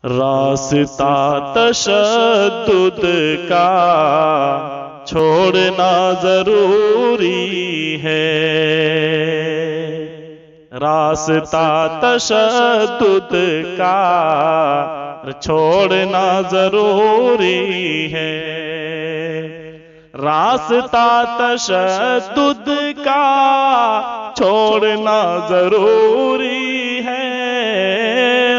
راستہ تشدد کا چھوڑنا ضروری ہے، راستہ تشدد کا چھوڑنا ضروری ہے، راستہ تشدد کا چھوڑنا ضروری ہے،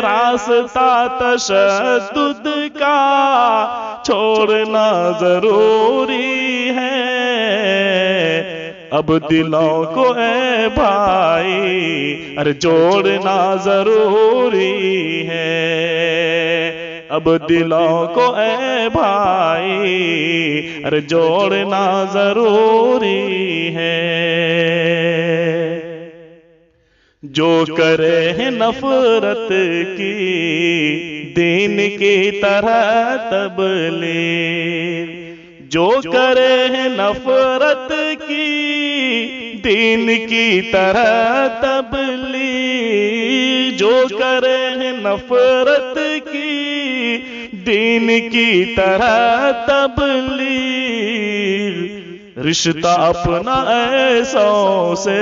راستہ تشدد کا چھوڑنا ضروری ہے، اب دلوں کو اے بھائی ارے جوڑنا ضروری ہے، اب دلوں کو اے بھائی ارے جوڑنا ضروری ہے، جو کرے ہیں نفرت کی دین کی طرح تبلیغ، جو کرے ہیں نفرت کی دین کی طرح تبلیغ، جو کرے ہیں نفرت کی دین کی طرح تبلیغ، رشتہ اپنا ایسوں سے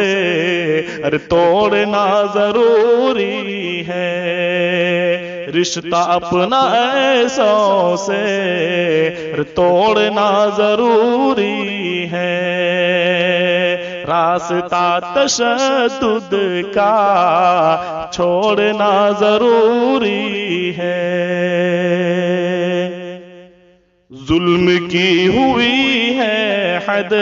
ارے توڑنا ضروری ہے، رشتہ اپنا ایسوں سے ارے توڑنا ضروری ہے، راستہ تشدد کا چھوڑنا ضروری ہے، ظلم کی ہوئی ہے حد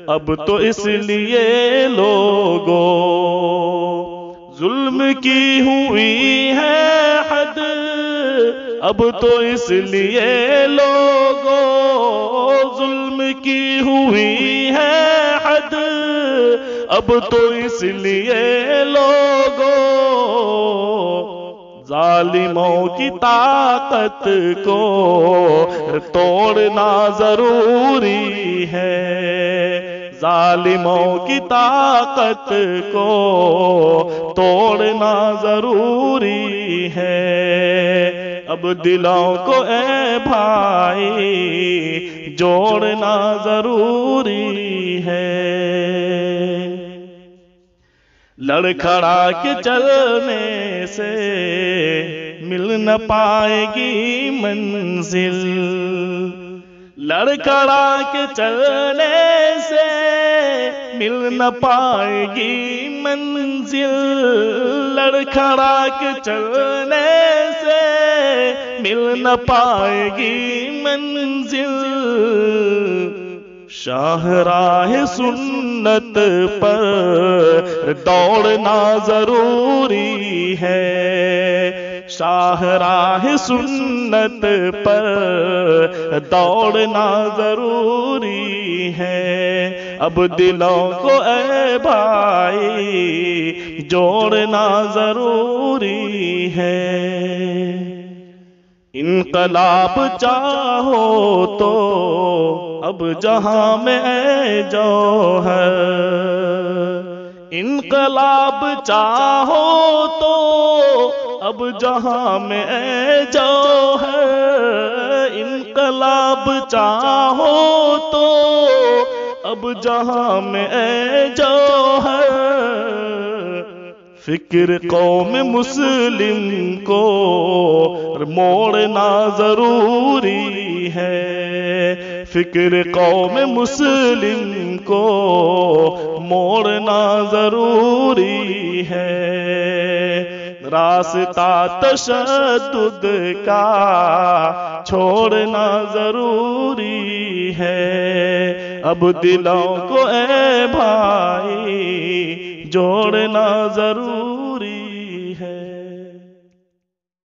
اب تو اس لیے لوگوں، ظلم کی ہوئی ہے حد اب تو اس لیے لوگوں، ظلم کی ہوئی ہے حد اب تو اس لیے لوگوں، ظالموں کی طاقت کو توڑنا ضروری ہے، ظالموں کی طاقت کو توڑنا ضروری ہے، اب دلوں کو اے بھائی جوڑنا ضروری ہے، لڑکھڑا کے چلنے سے مل نہ پائے گی منزل، لڑکھڑا کے چلنے سے مل نہ پائے گی منزل، لڑکھڑا کے چلنے سے مل نہ پائے گی منزل، شاہراہ سنت پر دوڑنا ضروری ہے، شاہراہ سنت پر دوڑنا ضروری ہے، اب دلوں کو اے بھائی جوڑنا ضروری ہے، انقلاب چاہو تو اب جہاں میں اے جوہر، انقلاب چاہو تو اب جہاں میں اے جوہر، انقلاب چاہو تو اب جہاں میں اے جوہر، فکر قوم مسلم کو موڑنا ضروری ہے، فکر قوم مسلم کو موڑنا ضروری ہے، راستہ تشدد کا چھوڑنا ضروری ہے، اب دلوں کو اے بھائی جوڑنا ضروری